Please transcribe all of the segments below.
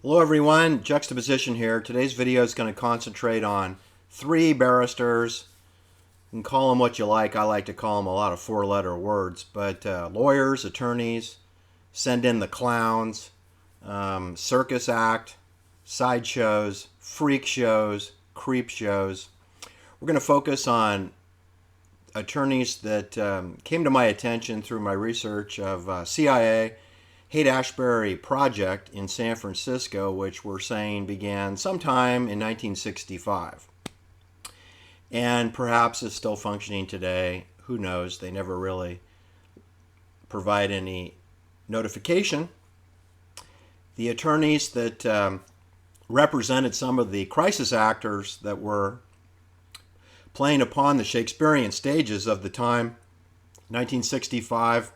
Hello everyone, Juxtaposition here. Today's video is going to concentrate on three barristers. You can call them what you like. I like to call them a lot of four-letter words, but lawyers, attorneys, send in the clowns, circus act, sideshows, freak shows, creep shows. We're going to focus on attorneys that came to my attention through my research of CIA Haight Ashbury project in San Francisco, which we're saying began sometime in 1965. And perhaps is still functioning today. Who knows? They never really provide any notification. The attorneys that represented some of the crisis actors that were playing upon the Shakespearean stages of the time, 1965,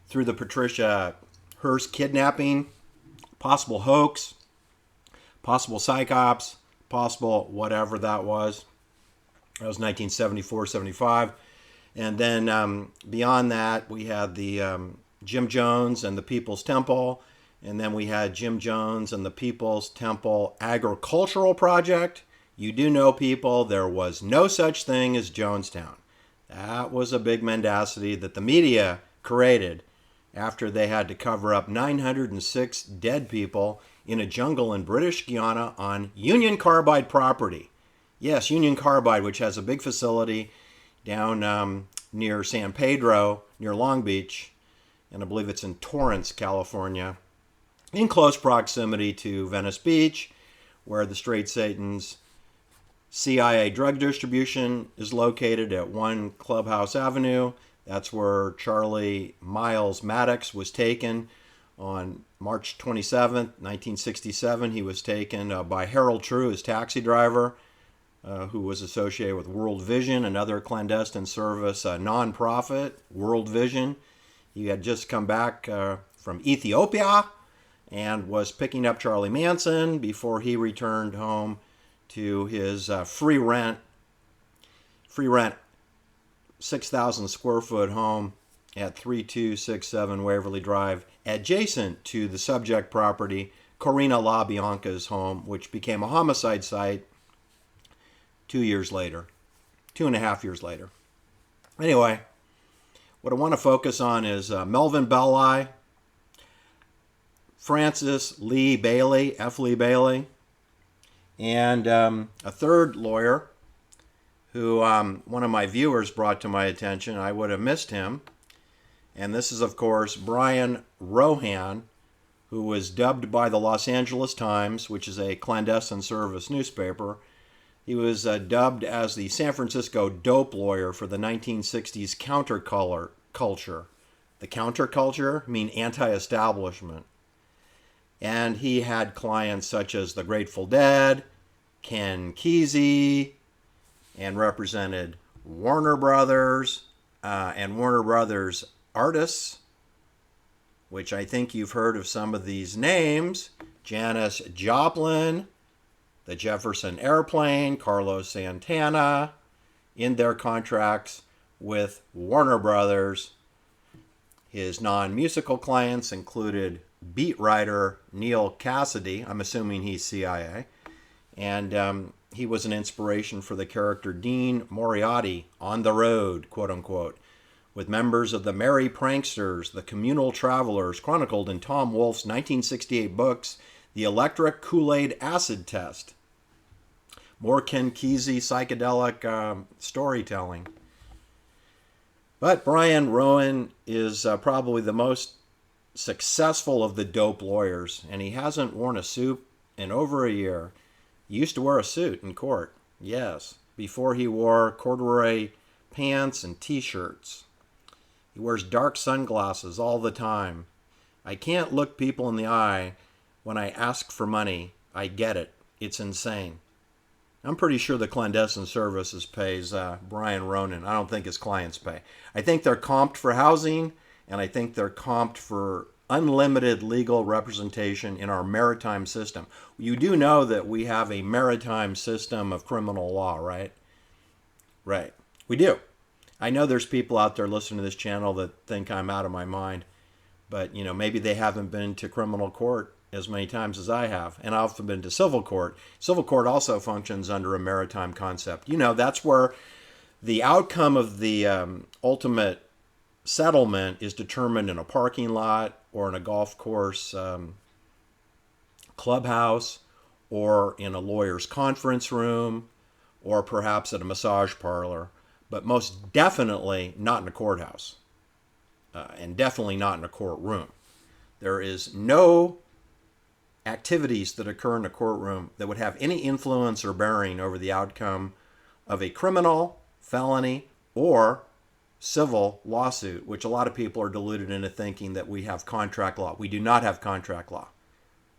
through the Patricia Hearst kidnapping, possible hoax, possible psychops, possible whatever that was. That was 1974, 75. And then beyond that, we had the Jim Jones and the People's Temple. And then we had Jim Jones and the People's Temple Agricultural Project. You do know, people, there was no such thing as Jonestown. That was a big mendacity that the media created after they had to cover up 906 dead people in a jungle in British Guiana on Union Carbide property. Yes, Union Carbide, which has a big facility down near San Pedro, near Long Beach, and I believe it's in Torrance, California, in close proximity to Venice Beach, where the Straight Satan's CIA drug distribution is located at 1 Clubhouse Avenue. That's where Charlie Miles Maddox was taken on March 27th, 1967. He was taken by Harold True, his taxi driver, who was associated with World Vision, another clandestine service nonprofit, World Vision. He had just come back from Ethiopia and was picking up Charlie Manson before he returned home to his free rent 6,000 square foot home at 3267 Waverly Drive, adjacent to the subject property, Corina LaBianca's home, which became a homicide site 2.5 years later. Anyway, what I want to focus on is Melvin Belli, Francis Lee Bailey, F. Lee Bailey, and a third lawyer who one of my viewers brought to my attention. I would have missed him. And this is, of course, Brian Rohan, who was dubbed by the Los Angeles Times, which is a clandestine service newspaper. He was dubbed as the San Francisco dope lawyer for the 1960s counterculture. The counterculture mean anti-establishment. And he had clients such as the Grateful Dead, Ken Kesey, and represented Warner Brothers and Warner Brothers artists, which I think you've heard of some of these names: Janis Joplin, the Jefferson Airplane, Carlos Santana, in their contracts with Warner Brothers. His non-musical clients included beat writer Neil Cassidy. I'm assuming he's CIA. And he was an inspiration for the character Dean Moriarty on the road, quote unquote, with members of the Merry Pranksters, the Communal Travelers, chronicled in Tom Wolfe's 1968 books, The Electric Kool-Aid Acid Test. More Ken Kesey psychedelic storytelling. But Brian Rowan is probably the most successful of the dope lawyers, and he hasn't worn a suit in over a year. He used to wear a suit in court, yes, before he wore corduroy pants and t-shirts. He wears dark sunglasses all the time. I can't look people in the eye when I ask for money. I get it. It's insane. I'm pretty sure the clandestine services pays Brian Ronan. I don't think his clients pay. I think they're comped for housing, and I think they're comped for unlimited legal representation in our maritime system. You do know that we have a maritime system of criminal law, right? Right. We do. I know there's people out there listening to this channel that think I'm out of my mind, but maybe they haven't been to criminal court as many times as I have, and I've often been to civil court. Civil court also functions under a maritime concept. You know, that's where the outcome of the ultimate settlement is determined in a parking lot or in a golf course clubhouse or in a lawyer's conference room or perhaps at a massage parlor, but most definitely not in a courthouse and definitely not in a courtroom. There is no activities that occur in a courtroom that would have any influence or bearing over the outcome of a criminal, felony, or civil lawsuit, which a lot of people are deluded into thinking that we have contract law. We do not have contract law.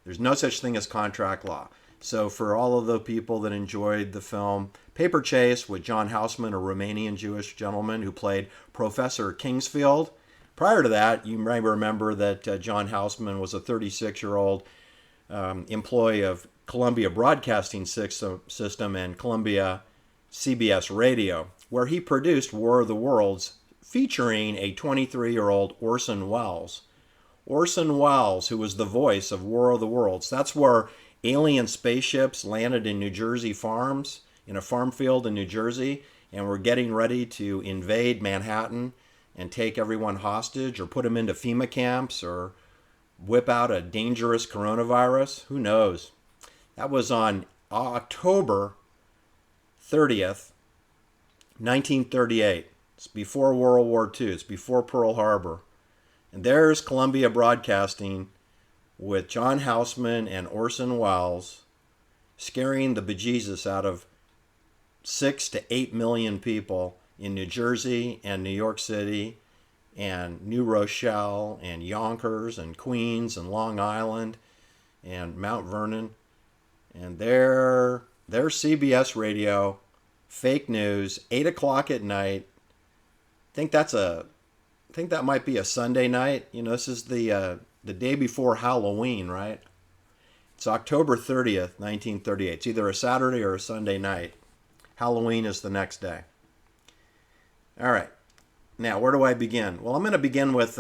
There's no such thing as contract law. So for all of the people that enjoyed the film Paper Chase with John Houseman, a Romanian Jewish gentleman who played Professor Kingsfield, prior to that, you may remember that John Houseman was a 36-year-old employee of Columbia Broadcasting System and Columbia CBS Radio, where he produced War of the Worlds, featuring a 23-year-old Orson Welles. Orson Welles, who was the voice of War of the Worlds. That's where alien spaceships landed in New Jersey farms, in a farm field in New Jersey, and were getting ready to invade Manhattan and take everyone hostage or put them into FEMA camps or whip out a dangerous coronavirus. Who knows? That was on October 30th, 1938. It's before World War II. It's before Pearl Harbor. And there's Columbia Broadcasting with John Houseman and Orson Welles scaring the bejesus out of 6 to 8 million people in New Jersey and New York City and New Rochelle and Yonkers and Queens and Long Island and Mount Vernon. And their CBS radio, fake news, 8 o'clock at night. I think that might be a Sunday night. You know, this is the day before Halloween, right? It's October 30th, 1938. It's either a Saturday or a Sunday night. Halloween is the next day. All right. Now, where do I begin? Well, I'm going to begin with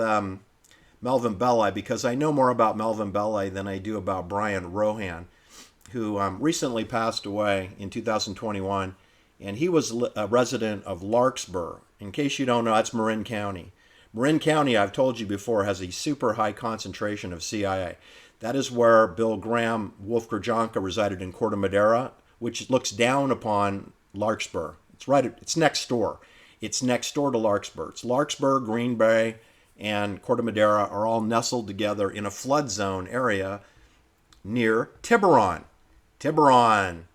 Melvin Belli because I know more about Melvin Belli than I do about Brian Rohan, who recently passed away in 2021, and he was a resident of Larkspur. In case you don't know, that's Marin County. Marin County, I've told you before, has a super high concentration of CIA. That is where Bill Graham, Wolf Krajonka resided in Corte Madera, which looks down upon Larkspur. It's next door. It's next door to Larkspur. It's Larkspur, Green Bay, and Corte Madera are all nestled together in a flood zone area near Tiburon. Tiburon.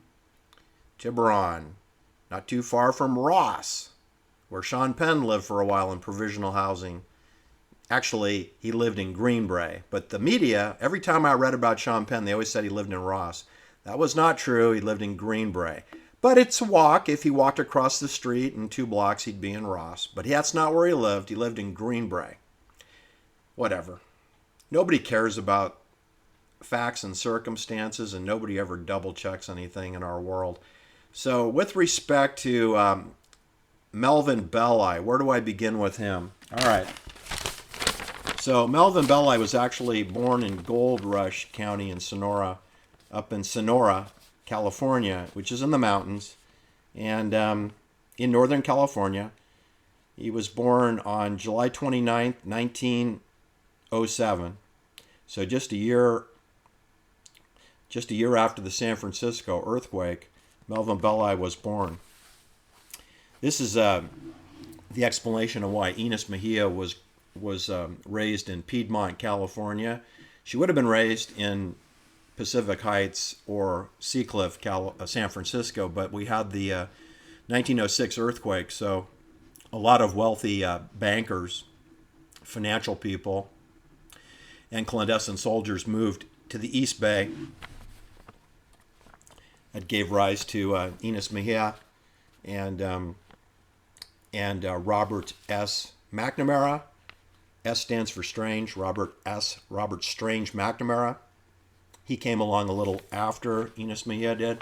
Not too far from Ross, where Sean Penn lived for a while in provisional housing. Actually, he lived in Greenbrae. But the media, every time I read about Sean Penn, they always said he lived in Ross. That was not true. He lived in Greenbrae. But it's a walk. If he walked across the street in 2 blocks, he'd be in Ross. But that's not where he lived. He lived in Greenbrae. Whatever. Nobody cares about facts and circumstances, and nobody ever double checks anything in our world. So with respect to Melvin Belli, where do I begin with him? All right. So Melvin Belli was actually born in Gold Rush County in Sonora, up in Sonora, California, which is in the mountains, and in Northern California. He was born on July 29th, 1907. So just a year after the San Francisco earthquake, Melvin Belli was born. This is the explanation of why Ines Mejia was raised in Piedmont, California. She would have been raised in Pacific Heights or Seacliff, San Francisco, but we had the 1906 earthquake, so a lot of wealthy bankers, financial people, and clandestine soldiers moved to the East Bay. That gave rise to Ines Mejia and Robert S. McNamara. S stands for Strange. Robert Strange McNamara. He came along a little after Ines Mejia did.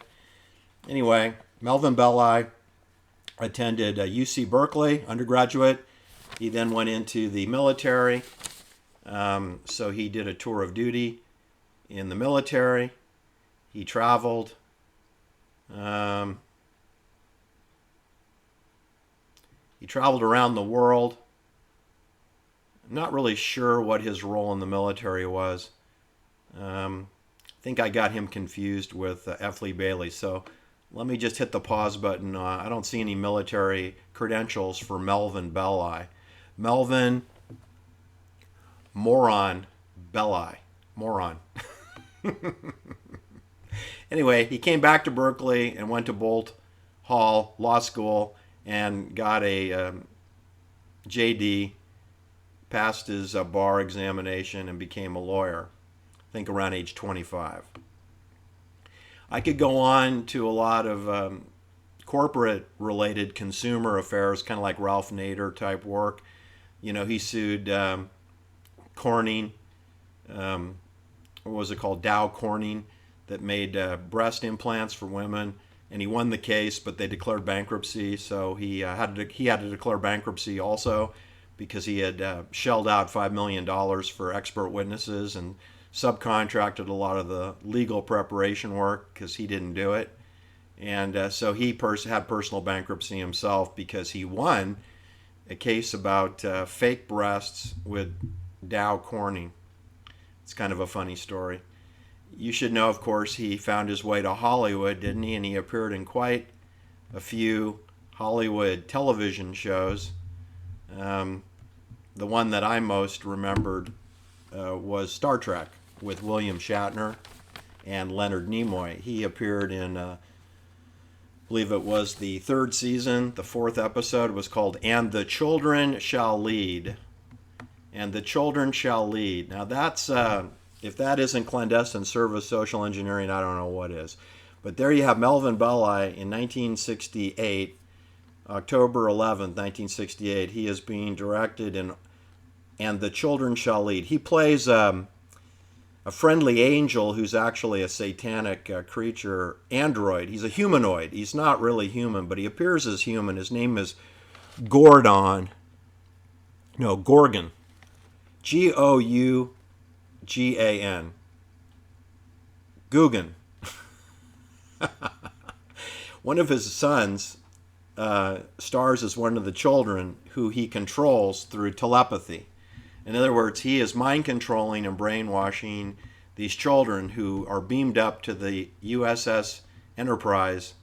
Anyway, Melvin Belli attended UC Berkeley, undergraduate. He then went into the military. So he did a tour of duty in the military. He traveled. He traveled around the world. I'm not really sure what his role in the military was. I think I got him confused with F. Lee Bailey. So let me just hit the pause button. I don't see any military credentials for Melvin Belli. Melvin Mouron Belli. Moron. Anyway, he came back to Berkeley and went to Bolt Hall Law School and got a JD, passed his bar examination, and became a lawyer, I think around age 25. I could go on to a lot of corporate-related consumer affairs, kind of like Ralph Nader type work. You know, he sued Corning, what was it called, Dow Corning, that made breast implants for women, and he won the case, but they declared bankruptcy, so he had to declare bankruptcy also because he had shelled out $5 million for expert witnesses and subcontracted a lot of the legal preparation work because he didn't do it. And so he had personal bankruptcy himself because he won a case about fake breasts with Dow Corning. It's kind of a funny story. You should know, of course, he found his way to Hollywood, didn't he? And he appeared in quite a few Hollywood television shows. The one that I most remembered was Star Trek with William Shatner and Leonard Nimoy. He appeared in, I believe it was the 3rd season. The 4th episode was called "And the Children Shall Lead." And the Children Shall Lead. Now that's... if that isn't clandestine service social engineering, I don't know what is. But there you have Melvin Belli in 1968, October 11th, 1968. He is being directed in And the Children Shall Lead. He plays a friendly angel who's actually a satanic creature, android. He's a humanoid. He's not really human, but he appears as human. His name is Gorgon. Gougan. Guggen. One of his sons stars as one of the children who he controls through telepathy. In other words, he is mind controlling and brainwashing these children who are beamed up to the USS Enterprise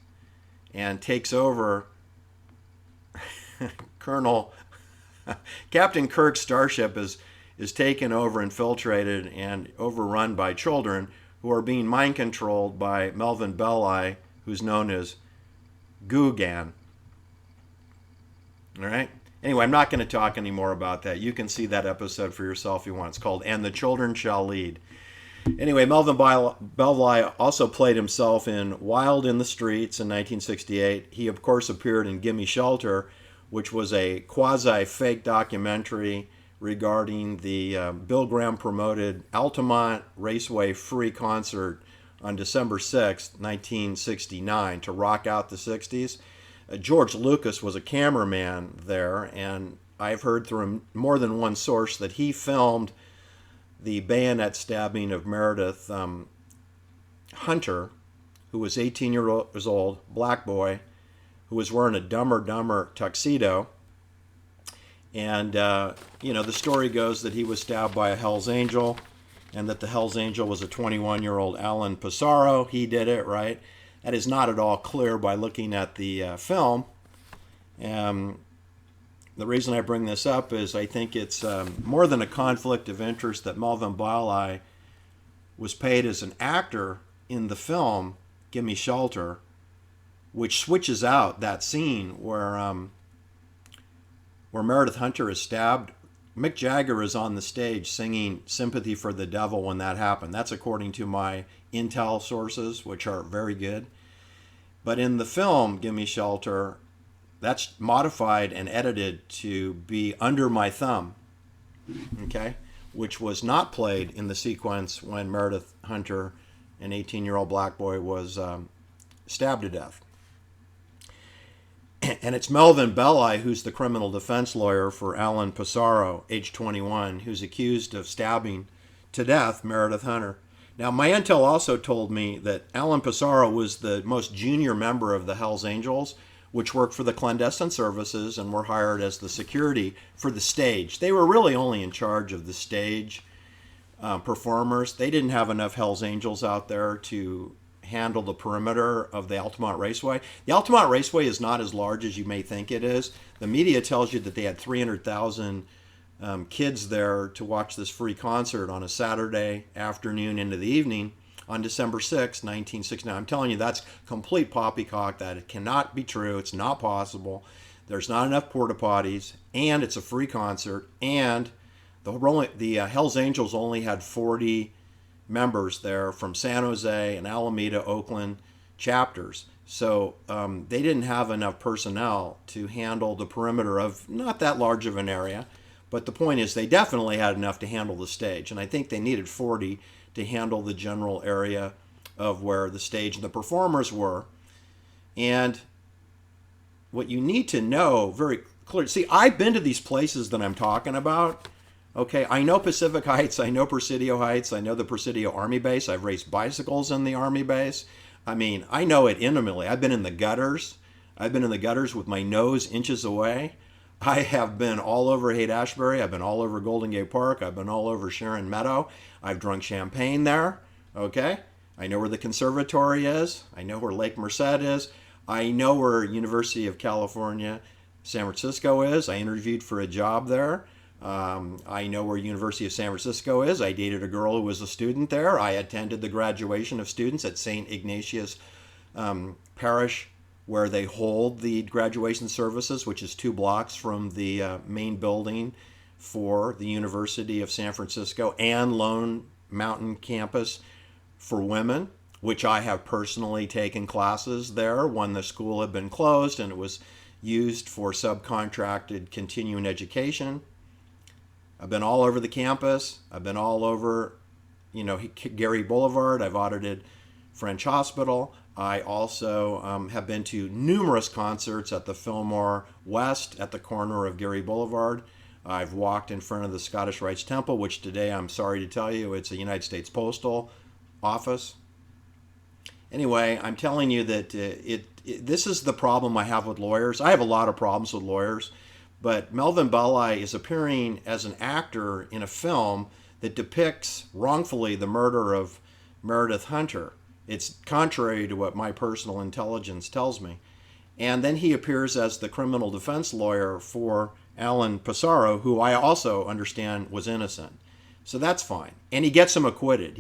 and takes over Captain Kirk's starship is taken over, infiltrated, and overrun by children who are being mind controlled by Melvin Belli, who's known as Gougan. All right? Anyway, I'm not going to talk anymore about that. You can see that episode for yourself if you want. It's called And the Children Shall Lead. Anyway, Melvin Belli also played himself in Wild in the Streets in 1968. He, of course, appeared in Gimme Shelter, which was a quasi-fake documentary regarding the Bill Graham-promoted Altamont Raceway free concert on December 6, 1969, to rock out the 60s. George Lucas was a cameraman there, and I've heard through more than one source that he filmed the bayonet stabbing of Meredith Hunter, who was 18 years old, black boy, who was wearing a Dumb and Dumber tuxedo. And, the story goes that he was stabbed by a Hell's Angel, and that the Hell's Angel was a 21-year-old Alan Pissarro. He did it, right? That is not at all clear by looking at the film. The reason I bring this up is I think it's more than a conflict of interest that Melvin Belli was paid as an actor in the film Gimme Shelter, which switches out that scene where Meredith Hunter is stabbed. Mick Jagger is on the stage singing Sympathy for the Devil when that happened. That's according to my intel sources, which are very good. But in the film Gimme Shelter, that's modified and edited to be Under My Thumb, okay, which was not played in the sequence when Meredith Hunter, an 18-year-old black boy, was stabbed to death. And it's Melvin Belli, who's the criminal defense lawyer for Alan Pissarro, age 21, who's accused of stabbing to death Meredith Hunter. Now, my intel also told me that Alan Pissarro was the most junior member of the Hells Angels, which worked for the clandestine services and were hired as the security for the stage. They were really only in charge of the stage performers. They didn't have enough Hells Angels out there to handle the perimeter of the Altamont Raceway. The Altamont Raceway is not as large as you may think it is. The media tells you that they had 300,000 kids there to watch this free concert on a Saturday afternoon into the evening on December 6, 1969. I'm telling you, that's complete poppycock. That it cannot be true. It's not possible. There's not enough porta potties, and it's a free concert, and the Hells Angels only had 40 members there from San Jose and Alameda, Oakland chapters. So they didn't have enough personnel to handle the perimeter of not that large of an area. But the point is, they definitely had enough to handle the stage. And I think they needed 40 to handle the general area of where the stage and the performers were. And what you need to know very clearly, see, I've been to these places that I'm talking about. Okay, I know Pacific Heights, I know Presidio Heights, I know the Presidio Army Base. I've raced bicycles in the Army Base. I mean, I know it intimately. I've been in the gutters. I've been in the gutters with my nose inches away. I have been all over Haight Ashbury. I've been all over Golden Gate Park. I've been all over Sharon Meadow. I've drunk champagne there. Okay, I know where the conservatory is. I know where Lake Merced is. I know where University of California, San Francisco is. I interviewed for a job there. I know where University of San Francisco is. I dated a girl who was a student there. I attended the graduation of students at St. Ignatius Parish, where they hold the graduation services, which is 2 blocks from the main building for the University of San Francisco and Lone Mountain campus for women, which I have personally taken classes there when the school had been closed and it was used for subcontracted continuing education. I've been all over the campus. I've been all over, Gary Boulevard. I've audited French Hospital. I also have been to numerous concerts at the Fillmore West at the corner of Gary Boulevard. I've walked in front of the Scottish Rites Temple, which today, I'm sorry to tell you, it's a United States Postal Office. Anyway, I'm telling you that this is the problem I have with lawyers. I have a lot of problems with lawyers. But Melvin Belli is appearing as an actor in a film that depicts wrongfully the murder of Meredith Hunter. It's contrary to what my personal intelligence tells me. And then he appears as the criminal defense lawyer for Alan Pissarro, who I also understand was innocent. So that's fine. And he gets him acquitted.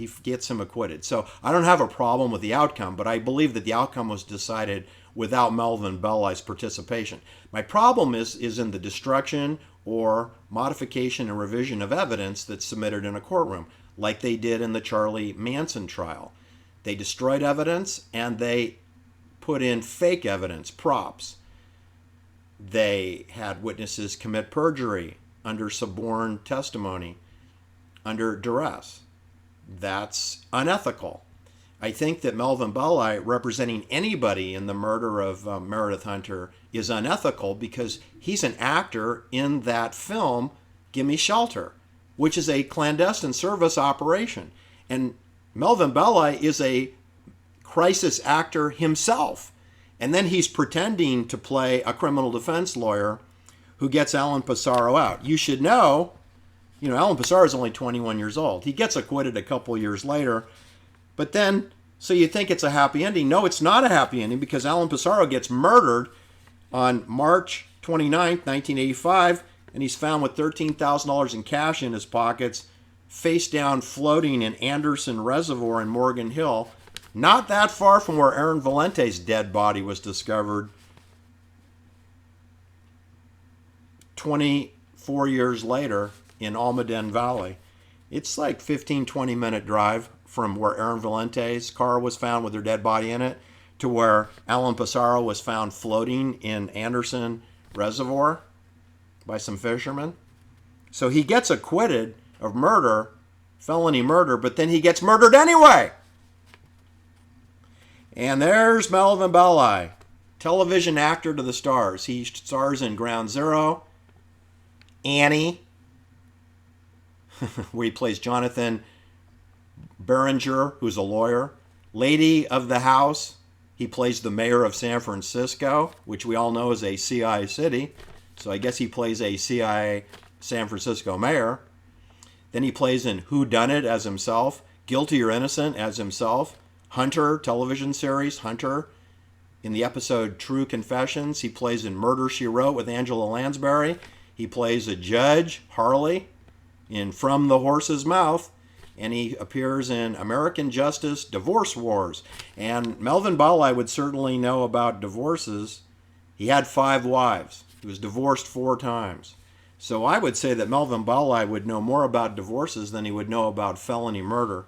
So I don't have a problem with the outcome, but I believe that the outcome was decided without Melvin Belli's participation. My problem is in the destruction or modification and revision of evidence that's submitted in a courtroom, like they did in the Charlie Manson trial. They destroyed evidence and they put in fake evidence, props. They had witnesses commit perjury under suborned testimony, under duress. That's unethical. I think that Melvin Belli representing anybody in the murder of Meredith Hunter is unethical because he's an actor in that film, Gimme Shelter, which is a clandestine service operation. And Melvin Belli is a crisis actor himself. And then he's pretending to play a criminal defense lawyer who gets Alan Pissarro out. You should know, Alan Pissarro is only 21 years old. He gets acquitted a couple years later. But then, so you think it's a happy ending. No, it's not a happy ending because Alan Pissarro gets murdered on March 29th, 1985, and he's found with $13,000 in cash in his pockets, face down floating in Anderson Reservoir in Morgan Hill, not that far from where Aaron Valente's dead body was discovered 24 years later in Almaden Valley. It's like 15-20 minute drive from where Aaron Valente's car was found with her dead body in it to where Alan Pissarro was found floating in Anderson Reservoir by some fishermen. So he gets acquitted of murder, felony murder, but then he gets murdered anyway. And there's Melvin Belli, television actor to the stars. He stars in Ground Zero, Annie, where he plays Jonathan Berenger, who's a lawyer. Lady of the House, he plays the mayor of San Francisco, which we all know is a CIA city. So I guess he plays a CIA San Francisco mayor. Then he plays in Who Done It as himself, Guilty or Innocent as himself, Hunter television series, Hunter. In the episode True Confessions, he plays in Murder, She Wrote with Angela Lansbury. He plays a judge, Harley, in From the Horse's Mouth. And he appears in American Justice, Divorce Wars. And Melvin Belli would certainly know about divorces. He had 5 wives. He was divorced 4 times. So I would say that Melvin Belli would know more about divorces than he would know about felony murder.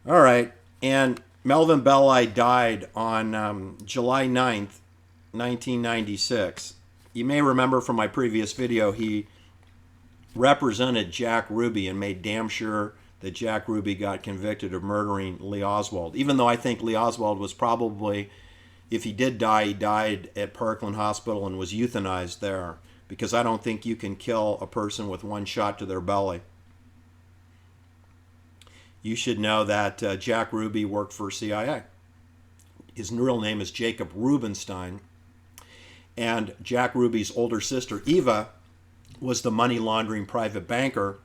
All right, and Melvin Belli died on July 9th, 1996. You may remember from my previous video, he represented Jack Ruby and made damn sure that Jack Ruby got convicted of murdering Lee Oswald. Even though I think Lee Oswald was probably, if he did die, he died at Parkland Hospital and was euthanized there. Because I don't think you can kill a person with 1 shot to their belly. You should know that Jack Ruby worked for CIA. His real name is Jacob Rubenstein. And Jack Ruby's older sister, Eva, was the money laundering private banker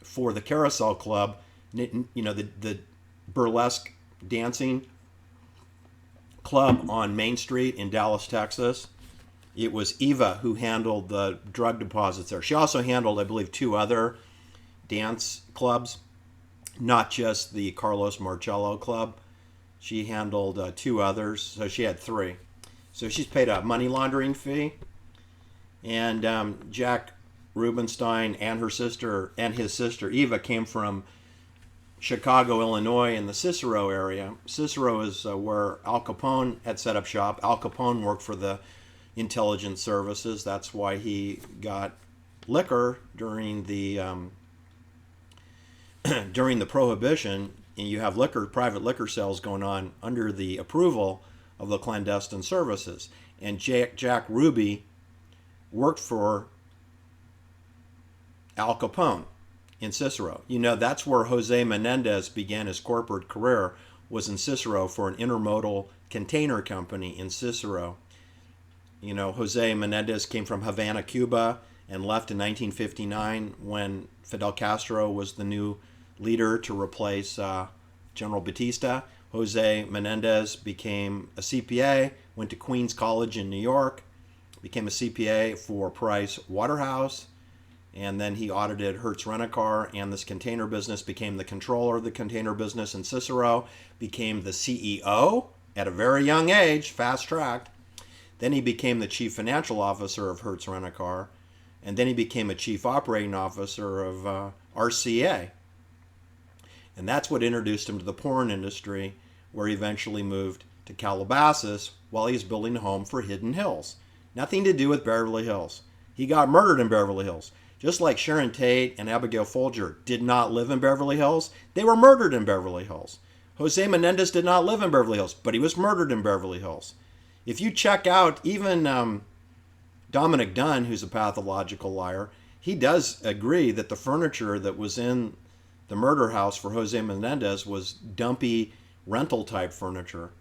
for the Carousel Club, you know, the burlesque dancing club on Main Street in Dallas, Texas. It was Eva who handled the drug deposits there. She also handled, I believe, 2 other dance clubs, not just the Carlos Marcello Club. She handled 2 others, so she had 3. So she's paid a money laundering fee. And Jack Rubenstein and his sister Eva came from Chicago, Illinois, in the Cicero area. Cicero is where Al Capone had set up shop. Al Capone worked for the intelligence services. That's why he got liquor during the during the Prohibition. And you have private liquor sales going on under the approval of the clandestine services. And Jack Ruby worked for Al Capone in Cicero. You know, that's where Jose Menendez began his corporate career, was in Cicero for an intermodal container company in Cicero. You know, Jose Menendez came from Havana, Cuba, and left in 1959 when Fidel Castro was the new leader to replace General Batista. Jose Menendez became a CPA, went to Queens College in New York, became a CPA for Price Waterhouse, and then he audited Hearst Rent-A-Car and this container business, became the controller of the container business in Cicero, became the CEO at a very young age, fast-tracked. Then he became the chief financial officer of Hearst Rent-A-Car, and then he became a chief operating officer of RCA. And that's what introduced him to the porn industry, where he eventually moved to Calabasas while he's building a home for Hidden Hills. Nothing to do with Beverly Hills. He got murdered in Beverly Hills. Just like Sharon Tate and Abigail Folger did not live in Beverly Hills, they were murdered in Beverly Hills. Jose Menendez did not live in Beverly Hills, but he was murdered in Beverly Hills. If you check out even Dominic Dunn, who's a pathological liar, he does agree that the furniture that was in the murder house for Jose Menendez was dumpy rental type furniture,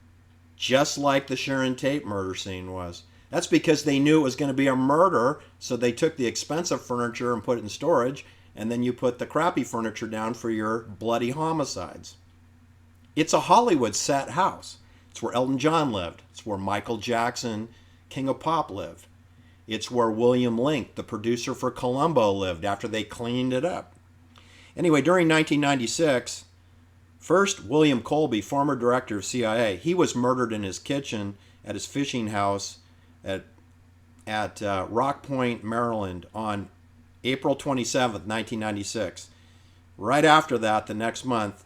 just like the Sharon Tate murder scene was. That's because they knew it was going to be a murder, so they took the expensive furniture and put it in storage, and then you put the crappy furniture down for your bloody homicides. It's a Hollywood set house. It's where Elton John lived. It's where Michael Jackson, King of Pop, lived. It's where William Link, the producer for Columbo, lived after they cleaned it up. Anyway, during 1996, first, William Colby, former director of CIA, he was murdered in his kitchen at his fishing house at Rock Point, Maryland on April 27th, 1996. Right after that, the next month,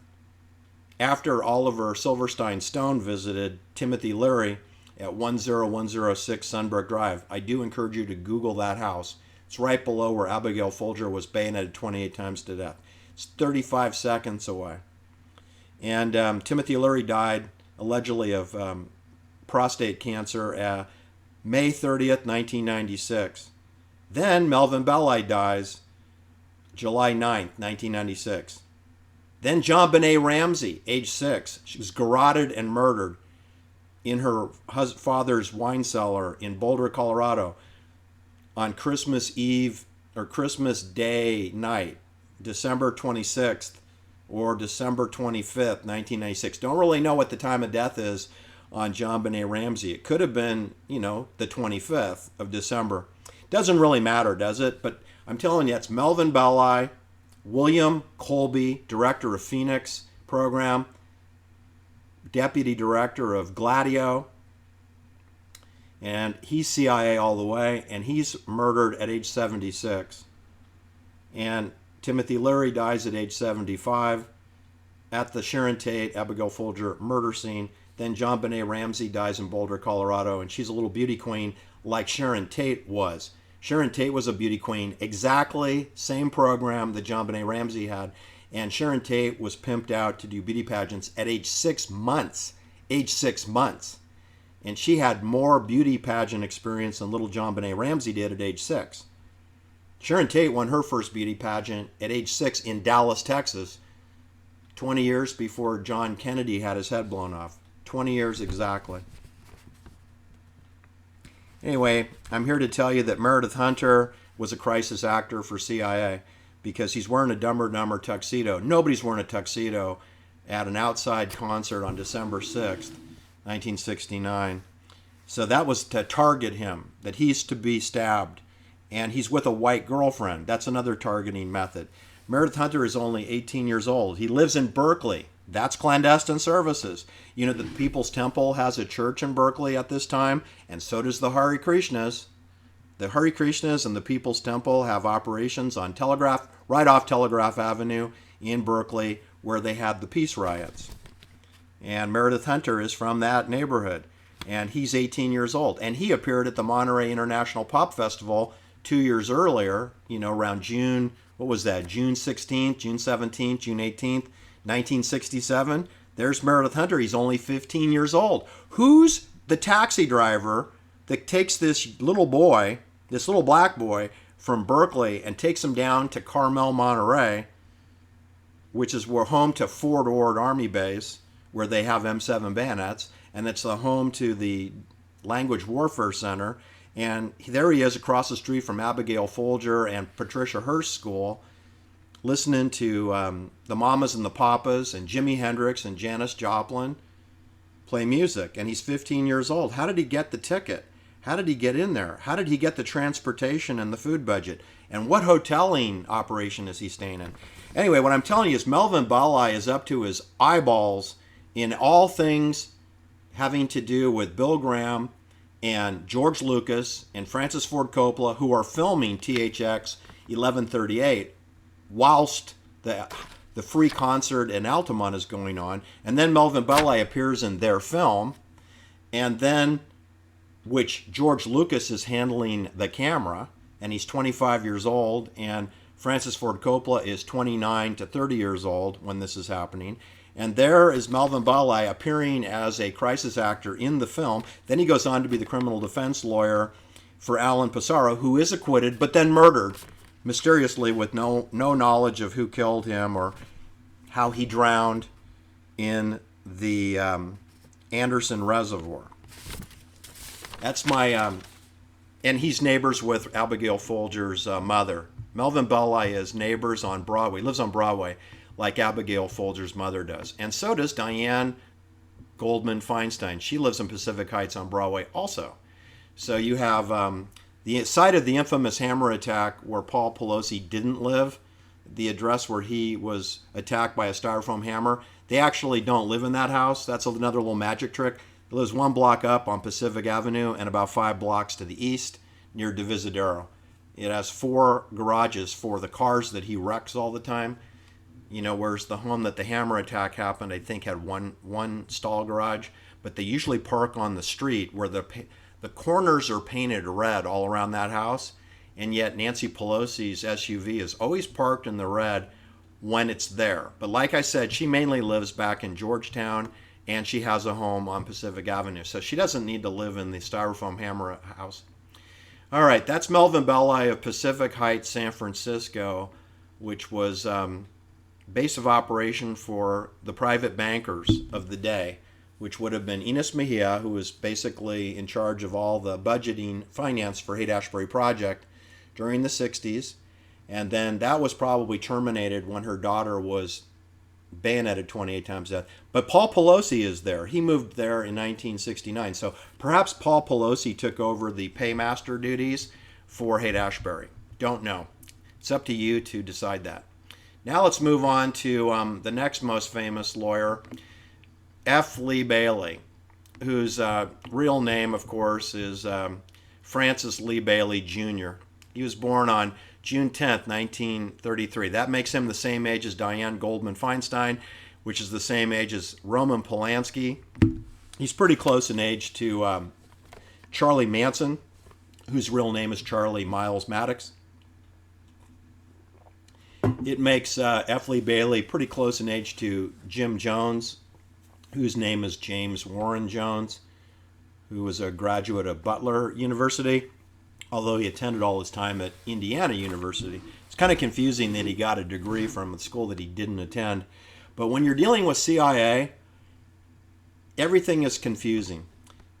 after Oliver Silverstein Stone visited Timothy Leary at 10106 Sunbrook Drive. I do encourage you to Google that house. It's right below where Abigail Folger was bayoneted 28 times to death. It's 35 seconds away. And Timothy Leary died allegedly of prostate cancer May 30th, 1996. Then Melvin Belli dies July 9th, 1996. Then JonBenet Ramsey, age 6. She was garroted and murdered in her father's wine cellar in Boulder, Colorado on Christmas Eve or Christmas Day night, December 26th or December 25th, 1996. Don't really know what the time of death is on JonBenet Ramsey. It could have been, the 25th of December. Doesn't really matter, does it? But I'm telling you, it's Melvin Belli, William Colby, director of Phoenix program, deputy director of Gladio, and he's CIA all the way, and he's murdered at age 76. And Timothy Leary dies at age 75 at the Sharon Tate, Abigail Folger murder scene. Then JonBenet Ramsey dies in Boulder, Colorado, and she's a little beauty queen like Sharon Tate was. Sharon Tate was a beauty queen, exactly same program that JonBenet Ramsey had. And Sharon Tate was pimped out to do beauty pageants at age 6 months. Age 6 months. And she had more beauty pageant experience than little JonBenet Ramsey did at age 6. Sharon Tate won her first beauty pageant at age 6 in Dallas, Texas, 20 years before John Kennedy had his head blown off. 20 years exactly. Anyway, I'm here to tell you that Meredith Hunter was a crisis actor for CIA because he's wearing a Dumb and Dumber tuxedo. Nobody's wearing a tuxedo at an outside concert on December 6th, 1969. So that was to target him, that he's to be stabbed. And he's with a white girlfriend. That's another targeting method. Meredith Hunter is only 18 years old. He lives in Berkeley. That's clandestine services. You know, the People's Temple has a church in Berkeley at this time, and so does the Hare Krishnas. The Hare Krishnas and the People's Temple have operations on right off Telegraph Avenue in Berkeley, where they had the peace riots. And Meredith Hunter is from that neighborhood, and he's 18 years old. And he appeared at the Monterey International Pop Festival 2 years earlier, around June, June 16th, June 17th, June 18th, 1967. There's Meredith Hunter. He's only 15 years old. Who's the taxi driver that takes this little black boy from Berkeley and takes him down to Carmel, Monterey, which is home to Fort Ord Army Base, where they have M7 bayonets, and it's the home to the Language Warfare Center. And there he is across the street from Abigail Folger and Patricia Hearst School, listening to the Mamas and the Papas and Jimi Hendrix and Janis Joplin play music. And he's 15 years old. How did he get the ticket? How did he get in there? How did he get the transportation and the food budget? And what hoteling operation is he staying in? Anyway, what I'm telling you is Melvin Belli is up to his eyeballs in all things having to do with Bill Graham and George Lucas and Francis Ford Coppola, who are filming THX 1138 whilst the free concert in Altamont is going on. And then Melvin Belli appears in their film, and then which George Lucas is handling the camera, and he's 25 years old, and Francis Ford Coppola is 29 to 30 years old when this is happening. And there is Melvin Belli appearing as a crisis actor in the film. Then he goes on to be the criminal defense lawyer for Alan Pissarro, who is acquitted but then murdered mysteriously with no knowledge of who killed him or how he drowned in the Anderson Reservoir. That's my... and he's neighbors with Abigail Folger's mother. Melvin Belli is neighbors on Broadway. He lives on Broadway like Abigail Folger's mother does. And so does Diane Goldman Feinstein. She lives in Pacific Heights on Broadway also. So you have the site of the infamous hammer attack where Paul Pelosi didn't live, the address where he was attacked by a styrofoam hammer. They actually don't live in that house. That's another little magic trick. He lives 1 block up on Pacific Avenue and about 5 blocks to the east near Divisadero. It has 4 garages for the cars that he wrecks all the time. Whereas the home that the hammer attack happened, I think, had one stall garage. But they usually park on the street where the corners are painted red all around that house. And yet Nancy Pelosi's SUV is always parked in the red when it's there. But like I said, she mainly lives back in Georgetown, and she has a home on Pacific Avenue. So she doesn't need to live in the styrofoam hammer house. All right, that's Melvin Belli of Pacific Heights, San Francisco, which was base of operation for the private bankers of the day, which would have been Ernest Mejia, who was basically in charge of all the budgeting finance for Haight-Ashbury project during the 60s. And then that was probably terminated when her daughter was bayoneted 28 times death. But Paul Pelosi is there. He moved there in 1969. So perhaps Paul Pelosi took over the paymaster duties for Haight-Ashbury. Don't know. It's up to you to decide that. Now let's move on to the next most famous lawyer, F. Lee Bailey, whose real name, of course, is Francis Lee Bailey Jr. He was born on June 10th, 1933. That makes him the same age as Diane Goldman Feinstein, which is the same age as Roman Polanski. He's pretty close in age to Charlie Manson, whose real name is Charlie Miles Maddox. It makes F. Lee Bailey pretty close in age to Jim Jones, whose name is James Warren Jones, who was a graduate of Butler University, although he attended all his time at Indiana University. It's kind of confusing that he got a degree from a school that he didn't attend. But when you're dealing with CIA, everything is confusing.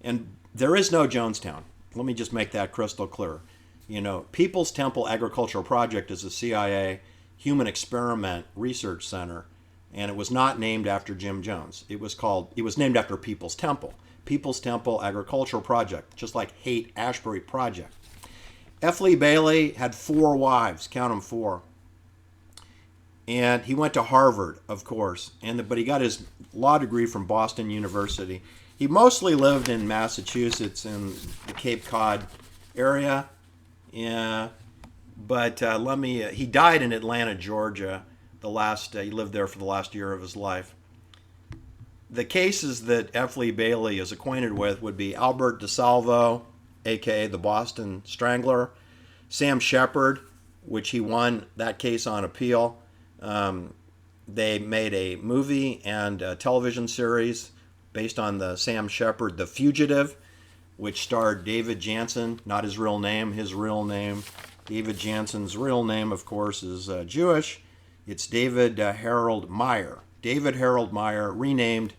And there is no Jonestown. Let me just make that crystal clear. You know, People's Temple Agricultural Project is a CIA human experiment research center, and it was not named after Jim Jones. It was named after People's Temple. People's Temple Agricultural Project, just like Haight-Ashbury Project. F. Lee Bailey had 4 wives, count them 4. And he went to Harvard, of course, but he got his law degree from Boston University. He mostly lived in Massachusetts in the Cape Cod area. Yeah, but he died in Atlanta, Georgia. He lived there for the last year of his life. The cases that F. Lee Bailey is acquainted with would be Albert DeSalvo, a.k.a. the Boston Strangler, Sam Shepard, which he won that case on appeal. They made a movie and a television series based on the Sam Shepard, The Fugitive, which starred David Janssen, not his real name, his real name. David Janssen's real name, of course, is Jewish. It's David Harold Meyer. David Harold Meyer, renamed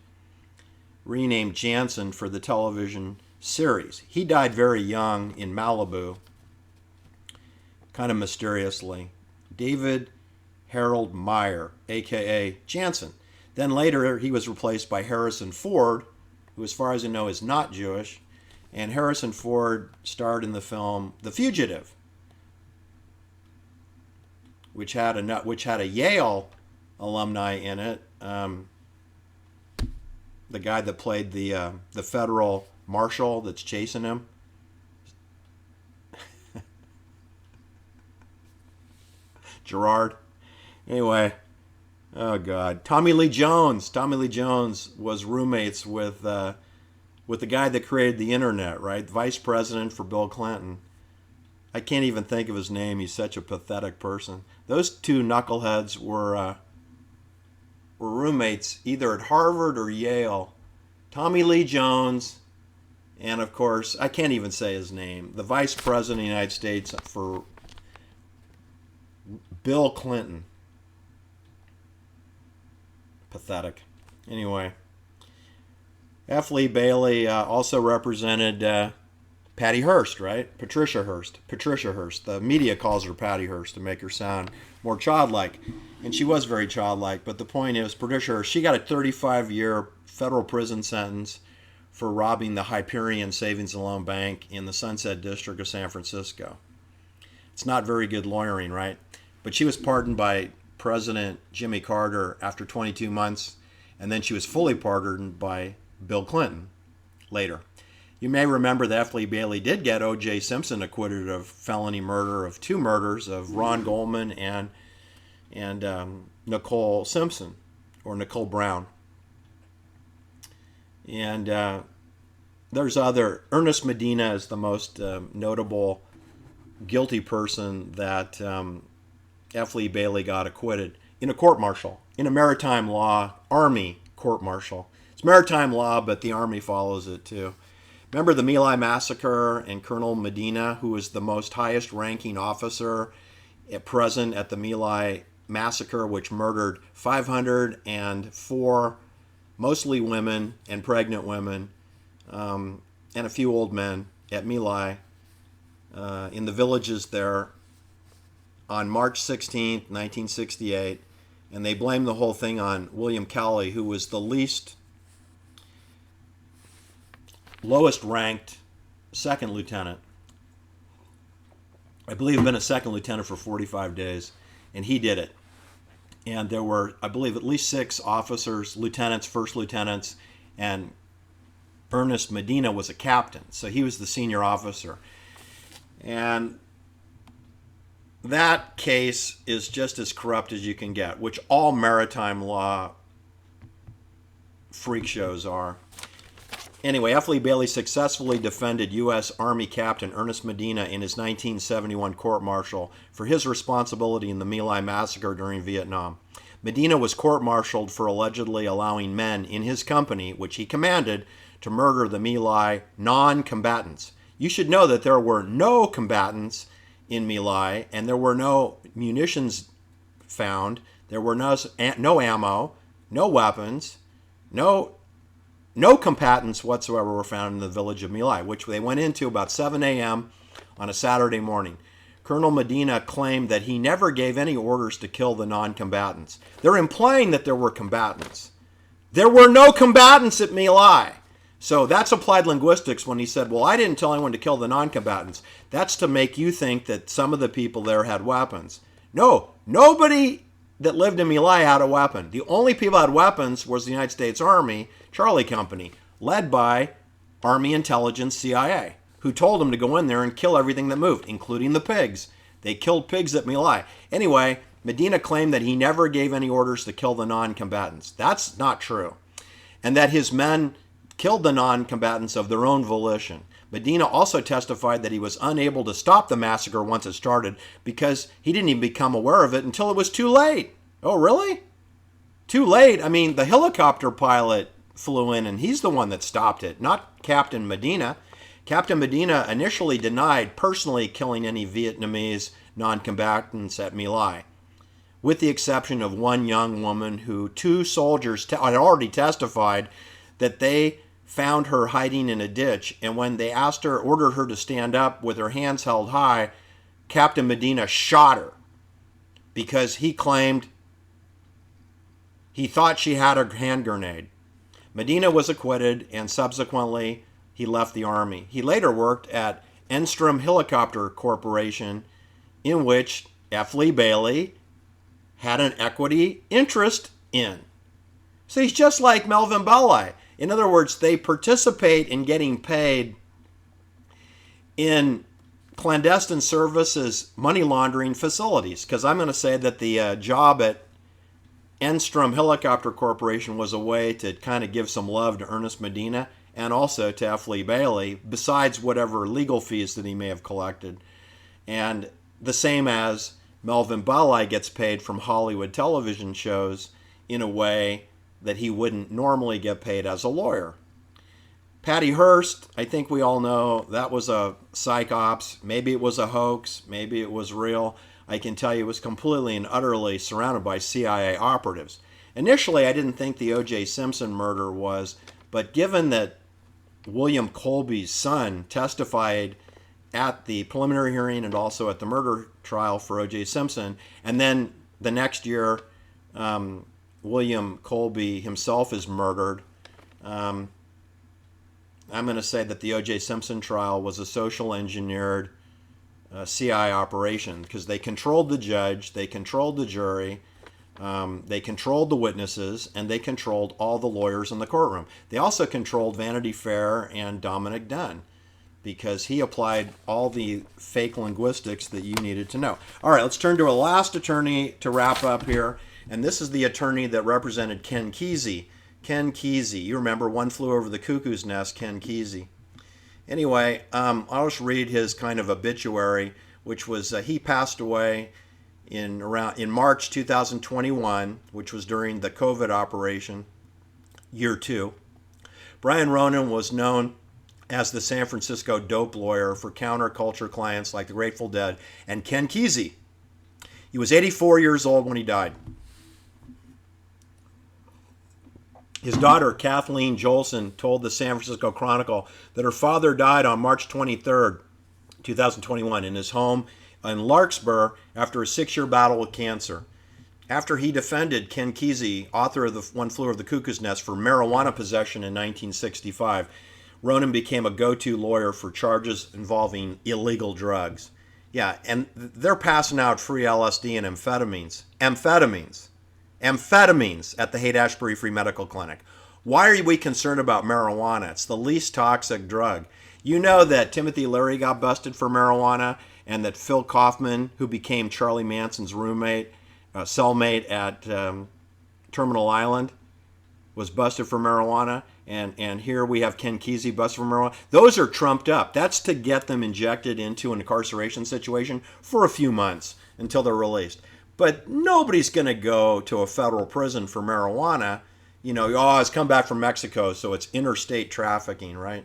Janssen for the television series. He died very young in Malibu, kind of mysteriously. David Harold Meyer, a.k.a. Janssen. Then later he was replaced by Harrison Ford, who as far as I know is not Jewish, and Harrison Ford starred in the film The Fugitive, which had a Yale alumni in it. The guy that played the federal marshal that's chasing him. Gerard. Anyway, oh God, Tommy Lee Jones. Tommy Lee Jones was roommates with the guy that created the internet, right? Vice president for Bill Clinton. I can't even think of his name. He's such a pathetic person. Those two knuckleheads were roommates either at Harvard or Yale. Tommy Lee Jones, and of course, I can't even say his name, the Vice President of the United States for Bill Clinton. Pathetic. Anyway, F. Lee Bailey also represented Patty Hearst, right? Patricia Hearst. The media calls her Patty Hearst to make her sound more childlike. And she was very childlike. But the point is, Patricia Hearst, she got a 35-year federal prison sentence for robbing the Hyperion Savings and Loan Bank in the Sunset District of San Francisco. It's not very good lawyering, right? But she was pardoned by President Jimmy Carter after 22 months. And then she was fully pardoned by Bill Clinton later. You may remember that F. Lee Bailey did get O.J. Simpson acquitted of felony murder of 2 murders of Ron Goldman and Nicole Simpson, or Nicole Brown. And there's other. Ernest Medena is the most notable guilty person that F. Lee Bailey got acquitted in a court-martial, in a maritime law, Army court-martial. It's maritime law, but the Army follows it too. Remember the My Lai massacre and Colonel Medena, who was the most highest ranking officer present at the My Lai massacre, which murdered 504, mostly women and pregnant women, and a few old men at My Lai in the villages there on March 16th, 1968. And they blamed the whole thing on William Cowley, who was the lowest ranked second lieutenant. I believe he'd been a second lieutenant for 45 days, and he did it. And there were, I believe, at least 6 officers, lieutenants, first lieutenants, and Ernest Medena was a captain, so he was the senior officer. And that case is just as corrupt as you can get, which all maritime law freak shows are. Anyway, F. Lee Bailey successfully defended U.S. Army Captain Ernest Medena in his 1971 court-martial for his responsibility in the My Lai massacre during Vietnam. Medena was court-martialed for allegedly allowing men in his company, which he commanded, to murder the My Lai non-combatants. You should know that there were no combatants in My Lai, and there were no munitions found. There were no ammo, no weapons, no combatants whatsoever were found in the village of My Lai, which they went into about 7 a.m. on a Saturday morning. Colonel Medena claimed that he never gave any orders to kill the non-combatants. They're implying that there were combatants. There were no combatants at My Lai. So that's applied linguistics when he said, well, I didn't tell anyone to kill the non-combatants. That's to make you think that some of the people there had weapons. No, nobody that lived in My Lai had a weapon. The only people that had weapons was the United States Army, Charlie Company, led by Army Intelligence, CIA, who told them to go in there and kill everything that moved, including the pigs. They killed pigs at My Lai. Anyway, Medena claimed that he never gave any orders to kill the non-combatants. That's not true. And that his men killed the non-combatants of their own volition. Medena also testified that he was unable to stop the massacre once it started because he didn't even become aware of it until it was too late. Oh, really? Too late? I mean, the helicopter pilot flew in and he's the one that stopped it, not Captain Medena. Captain Medena initially denied personally killing any Vietnamese non-combatants at My Lai, with the exception of one young woman who 2 soldiers had already testified that they found her hiding in a ditch, and when they ordered her to stand up with her hands held high, Captain Medena shot her because he claimed he thought she had a hand grenade. Medena was acquitted, and subsequently he left the Army. He later worked at Enstrom Helicopter Corporation, in which F. Lee Bailey had an equity interest in. So he's just like Melvin Belli. In other words, they participate in getting paid in clandestine services money laundering facilities. Because I'm going to say that the job at Enstrom Helicopter Corporation was a way to kind of give some love to Ernest Medena and also to F. Lee Bailey, besides whatever legal fees that he may have collected. And the same as Melvin Belli gets paid from Hollywood television shows in a way that he wouldn't normally get paid as a lawyer. Patty Hearst, I think we all know that was a psych ops. Maybe it was a hoax. Maybe it was real. I can tell you it was completely and utterly surrounded by CIA operatives. Initially, I didn't think the O.J. Simpson murder was, but given that William Colby's son testified at the preliminary hearing and also at the murder trial for O.J. Simpson, and then the next year, William Colby himself is murdered. I'm going to say that the O.J. Simpson trial was a social engineered CIA operation because they controlled the judge, they controlled the jury, they controlled the witnesses, and they controlled all the lawyers in the courtroom. They also controlled Vanity Fair and Dominic Dunn because he applied all the fake linguistics that you needed to know. All right, let's turn to a last attorney to wrap up here. And this is the attorney that represented Ken Kesey. Ken Kesey. You remember One Flew Over the Cuckoo's Nest, Ken Kesey. Anyway, I'll just read his kind of obituary, which was he passed away in March 2021, which was during the COVID operation, year 2. Brian Ronan was known as the San Francisco dope lawyer for counterculture clients like the Grateful Dead and Ken Kesey. He was 84 years old when he died. His daughter, Kathleen Jolson, told the San Francisco Chronicle that her father died on March 23rd, 2021, in his home in Larkspur after a 6-year battle with cancer. After he defended Ken Kesey, author of the One Flew Over the Cuckoo's Nest, for marijuana possession in 1965, Rohan became a go-to lawyer for charges involving illegal drugs. Yeah, and they're passing out free LSD and amphetamines at the Haight Ashbury Free Medical Clinic. Why are we concerned about marijuana? It's the least toxic drug. You know that Timothy Leary got busted for marijuana, and that Phil Kaufman, who became Charlie Manson's cellmate at Terminal Island, was busted for marijuana. And here we have Ken Kesey busted for marijuana. Those are trumped up. That's to get them injected into an incarceration situation for a few months until they're released. But nobody's going to go to a federal prison for marijuana. You know, oh, it's come back from Mexico, so it's interstate trafficking, right?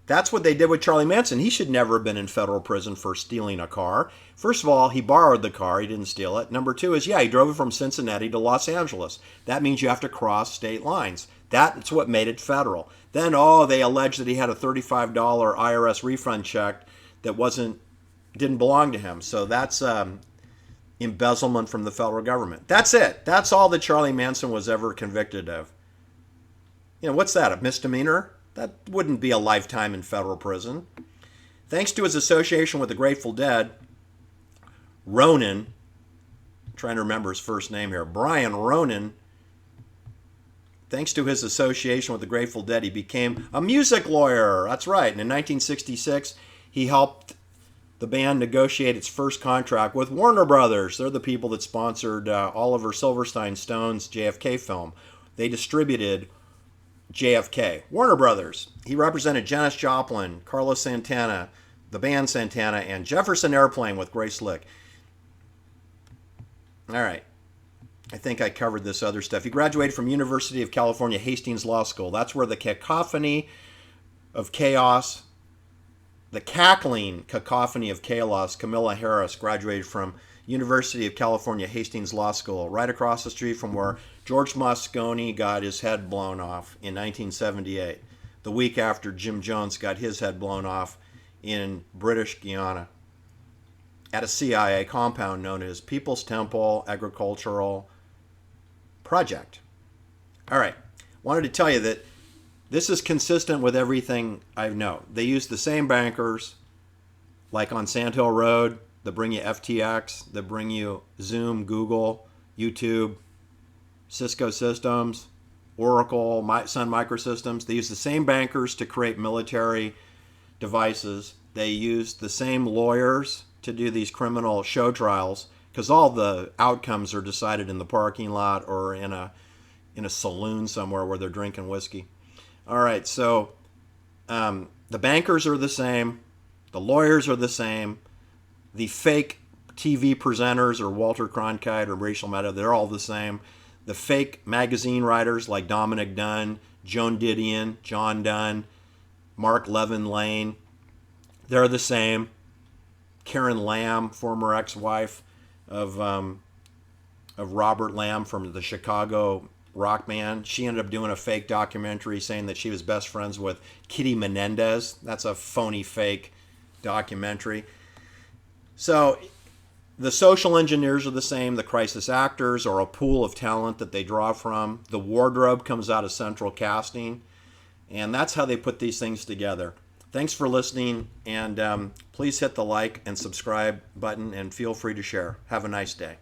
That's what they did with Charlie Manson. He should never have been in federal prison for stealing a car. First of all, he borrowed the car. He didn't steal it. Number two is, he drove it from Cincinnati to Los Angeles. That means you have to cross state lines. That's what made it federal. Then, they alleged that he had a $35 IRS refund check that didn't belong to him. So that's embezzlement from the federal government. That's it. That's all that Charlie Manson was ever convicted of. You know, what's that, a misdemeanor? That wouldn't be a lifetime in federal prison. Thanks to his association with the Grateful Dead, Ronan, I'm trying to remember his first name here, Brian Ronan, thanks to his association with the Grateful Dead, he became a music lawyer. That's right. And in 1966, he helped the band negotiate its first contract with Warner Brothers. They're the people that sponsored Oliver Silverstein Stone's JFK film. They distributed JFK. Warner Brothers. He represented Janis Joplin, Carlos Santana, the band Santana, and Jefferson Airplane with Grace Slick. All right. I think I covered this other stuff. He graduated from University of California Hastings Law School. That's where the cacophony of chaos, the cackling cacophony of chaos, Camilla Harris graduated from University of California Hastings Law School, right across the street from where George Moscone got his head blown off in 1978, the week after Jim Jones got his head blown off in British Guiana at a CIA compound known as People's Temple Agricultural Project. All right, wanted to tell you that this is consistent with everything I know. They use the same bankers, like on Sand Hill Road, that bring you FTX, that bring you Zoom, Google, YouTube, Cisco Systems, Oracle, Sun Microsystems. They use the same bankers to create military devices. They use the same lawyers to do these criminal show trials, because all the outcomes are decided in the parking lot or in a saloon somewhere where they're drinking whiskey. All right, so the bankers are the same, the lawyers are the same, the fake TV presenters or Walter Cronkite or Rachel Maddow, they're all the same. The fake magazine writers like Dominic Dunn, Joan Didion, John Dunn, Mark Levin Lane, they're the same. Karen Lamb, former ex-wife of Robert Lamb from the Chicago rock band, she ended up doing a fake documentary saying that she was best friends with Kitty Menendez. That's a phony fake documentary. So the social engineers are the same. The crisis actors are a pool of talent that they draw from. The wardrobe comes out of central casting. And that's how they put these things together. Thanks for listening. And please hit the like and subscribe button and feel free to share. Have a nice day.